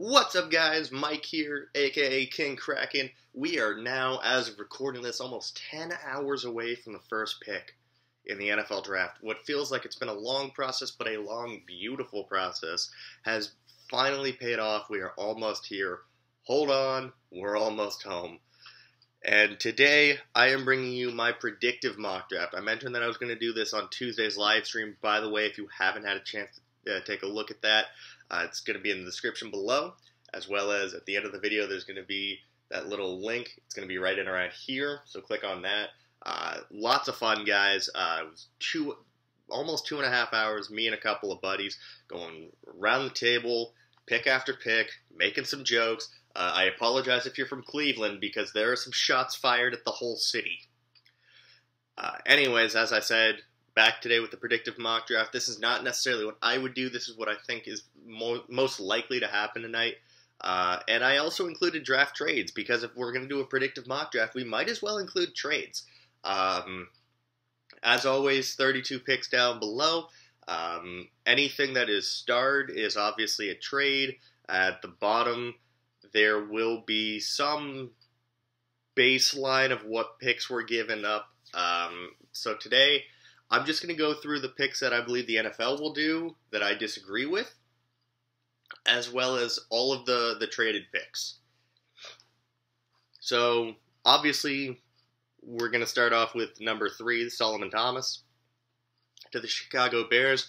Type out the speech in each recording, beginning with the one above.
What's up, guys? Mike here, aka King Kraken. We are now, as of recording this, almost 10 hours away from the first pick in the NFL draft. What feels like it's been a long process, but a long, beautiful process, has finally paid off. We are almost here. Hold on, we're almost home. And today, I am bringing you my predictive mock draft. I mentioned that I was going to do this on Tuesday's live stream. By the way, if you haven't had a chance to take a look at that, it's going to be in the description below, as well as at the end of the video, there's going to be that little link. It's going to be right in around here, so click on that. Lots of fun, guys. It was almost 2.5 hours, me and a couple of buddies going around the table, pick after pick, making some jokes. I apologize if you're from Cleveland, because there are some shots fired at the whole city. Anyways, as I said, back today with the predictive mock draft. This is not necessarily what I would do. This is what I think is most likely to happen tonight. And I also included draft trades, because if we're going to do a predictive mock draft, we might as well include trades. As always, 32 picks down below. Anything that is starred is obviously a trade. At the bottom, there will be some baseline of what picks were given up. So today, I'm just going to go through the picks that I believe the NFL will do that I disagree with, as well as all of the traded picks. So, obviously, we're going to start off with number 3, Solomon Thomas, to the Chicago Bears,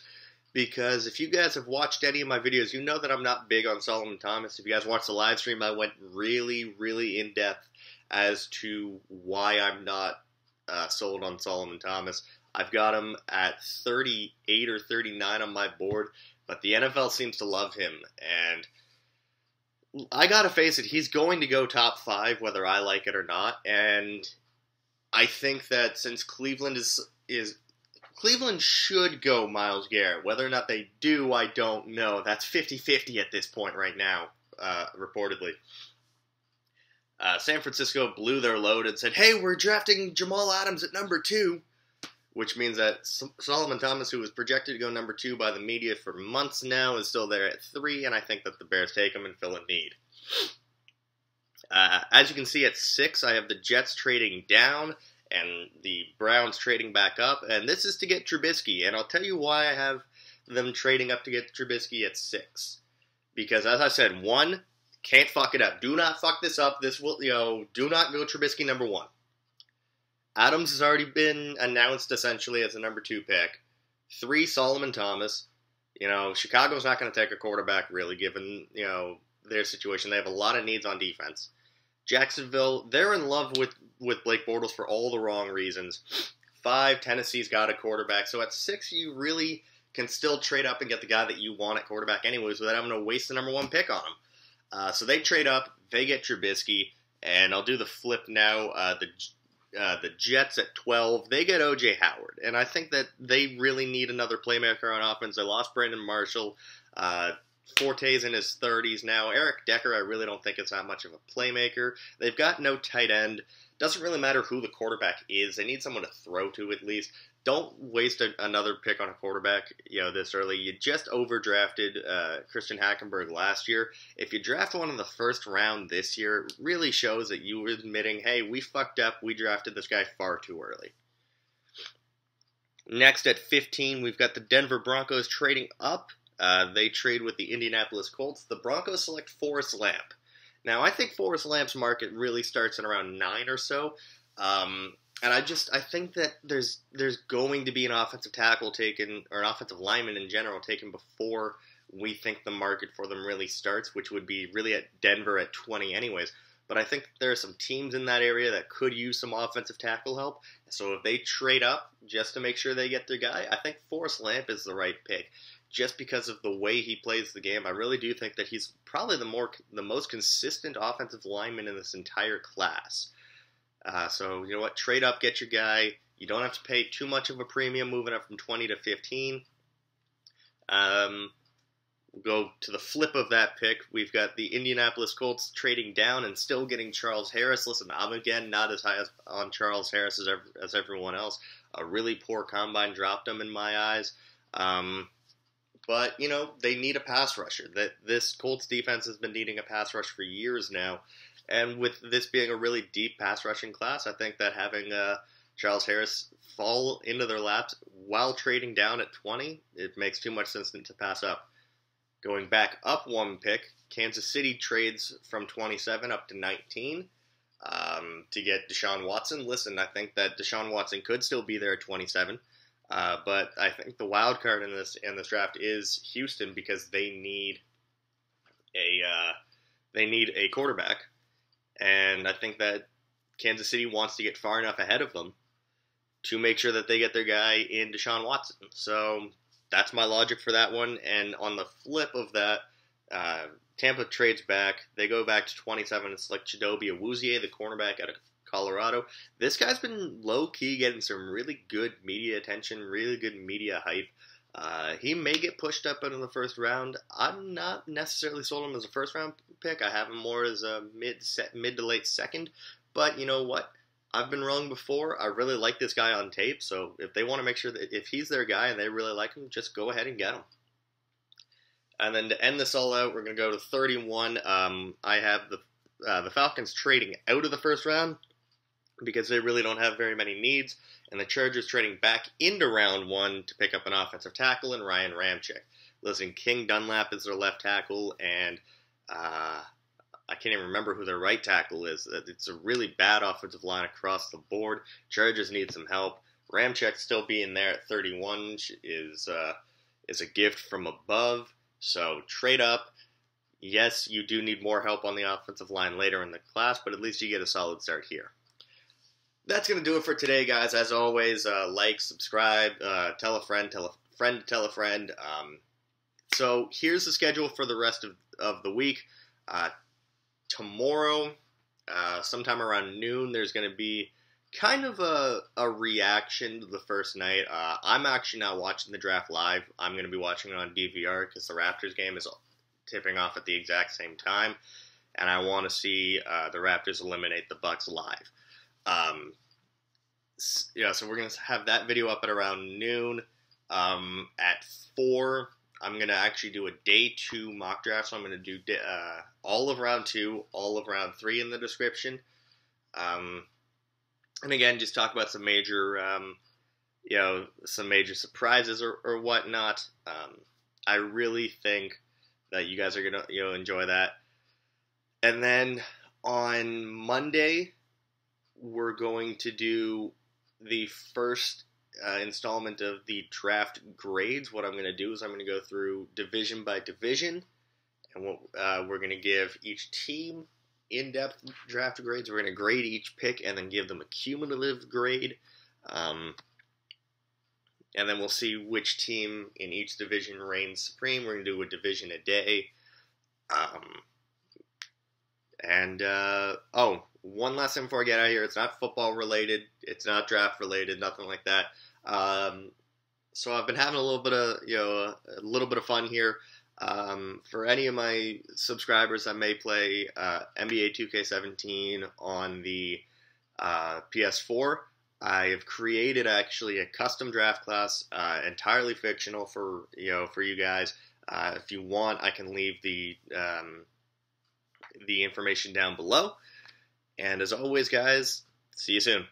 because if you guys have watched any of my videos, you know that I'm not big on Solomon Thomas. If you guys watched the live stream, I went really, really in-depth as to why I'm not sold on Solomon Thomas. I've got him at 38 or 39 on my board, but the NFL seems to love him, and I gotta face it, he's going to go top 5 whether I like it or not, and I think that since Cleveland Cleveland should go Myles Garrett. Whether or not they do, I don't know. That's 50-50 at this point right now, reportedly. San Francisco blew their load and said, hey, we're drafting Jamal Adams at number 2. Which means that Solomon Thomas, who was projected to go number 2 by the media for months now, is still there at 3, and I think that the Bears take him and fill a need. As you can see at 6, I have the Jets trading down, and the Browns trading back up, and this is to get Trubisky, and I'll tell you why I have them trading up to get Trubisky at 6. Because, as I said, 1, can't fuck it up. Do not fuck this up. This will, do not go Trubisky number 1. Adams has already been announced essentially as a number 2 pick. 3, Solomon Thomas. Chicago's not going to take a quarterback really, given, their situation. They have a lot of needs on defense. Jacksonville, they're in love with Blake Bortles for all the wrong reasons. 5, Tennessee's got a quarterback. So at 6, you really can still trade up and get the guy that you want at quarterback anyways without having to waste the number 1 pick on him. So they trade up, they get Trubisky, and I'll do the flip now. The Jets at 12, they get O.J. Howard. And I think that they really need another playmaker on offense. They lost Brandon Marshall. Forte's in his 30s now. Eric Decker, I really don't think is that much of a playmaker. They've got no tight end. Doesn't really matter who the quarterback is. They need someone to throw to at least. Don't waste another pick on a quarterback, this early. You just overdrafted Christian Hackenberg last year. If you draft one in the first round this year, it really shows that you were admitting, hey, we fucked up. We drafted this guy far too early. Next at 15, we've got the Denver Broncos trading up. They trade with the Indianapolis Colts. The Broncos select Forrest Lamp. Now, I think Forrest Lamp's market really starts at around 9 or so. And I think that there's going to be an offensive tackle taken, or an offensive lineman in general taken before we think the market for them really starts, which would be really at Denver at 20 anyways. But I think there are some teams in that area that could use some offensive tackle help. So if they trade up just to make sure they get their guy, I think Forrest Lamp is the right pick. Just because of the way he plays the game, I really do think that he's probably the most consistent offensive lineman in this entire class. So, you know what? Trade up, get your guy. You don't have to pay too much of a premium moving up from 20 to 15. We'll go to the flip of that pick. We've got the Indianapolis Colts trading down and still getting Charles Harris. Listen, I'm again not as high on Charles Harris as everyone else. A really poor combine dropped him in my eyes. But, they need a pass rusher. This Colts defense has been needing a pass rush for years now. And with this being a really deep pass rushing class, I think that having Charles Harris fall into their laps while trading down at 20, it makes too much sense to pass up. Going back up one pick, Kansas City trades from 27 up to 19 to get Deshaun Watson. Listen, I think that Deshaun Watson could still be there at 27. But I think the wild card in this draft is Houston because they need a quarterback, and I think that Kansas City wants to get far enough ahead of them to make sure that they get their guy in Deshaun Watson. So that's my logic for that one. And on the flip of that, Tampa trades back. They go back to 27. It's like Chidobe Awuzie, the cornerback out of Colorado. This guy's been low-key getting some really good media attention, really good media hype. He may get pushed up into the first round. I'm not necessarily sold him as a first-round pick. I have him more as a mid to late second. But you know what? I've been wrong before. I really like this guy on tape, so if they want to make sure that if he's their guy and they really like him, just go ahead and get him. And then to end this all out, we're going to go to 31. I have the Falcons trading out of the first round because they really don't have very many needs, and the Chargers trading back into round 1 to pick up an offensive tackle and Ryan Ramczyk. Listen, King Dunlap is their left tackle, and I can't even remember who their right tackle is. It's a really bad offensive line across the board. Chargers need some help. Ramczyk still being there at 31 is a gift from above. So trade up. Yes, you do need more help on the offensive line later in the class, but at least you get a solid start here. That's going to do it for today, guys. As always, like, subscribe, tell a friend, tell a friend. So here's the schedule for the rest of the week. Tomorrow, sometime around noon, there's going to be kind of a reaction to the first night. I'm actually now watching the draft live. I'm going to be watching it on DVR because the Raptors game is tipping off at the exact same time, and I want to see the Raptors eliminate the Bucks live. So we're going to have that video up at around noon. At 4, I'm going to actually do a day 2 mock draft, so I'm going to do all of round 2, all of round 3 in the description. And again, just talk about some major, some major surprises or whatnot. I really think that you guys are going to enjoy that. And then on Monday, we're going to do the first installment of the draft grades. What I'm going to do is I'm going to go through division by division, and we're going to give each team in-depth draft grades. We're going to grade each pick and then give them a cumulative grade. And then we'll see which team in each division reigns supreme. We're going to do a division a day. One last thing before I get out of here. It's not football related. It's not draft related. Nothing like that. So I've been having a little bit of fun here. For any of my subscribers, I may play NBA 2K17 on the PS4. I have created actually a custom draft class, entirely fictional for you guys. If you want, I can leave the information down below. And as always, guys, see you soon.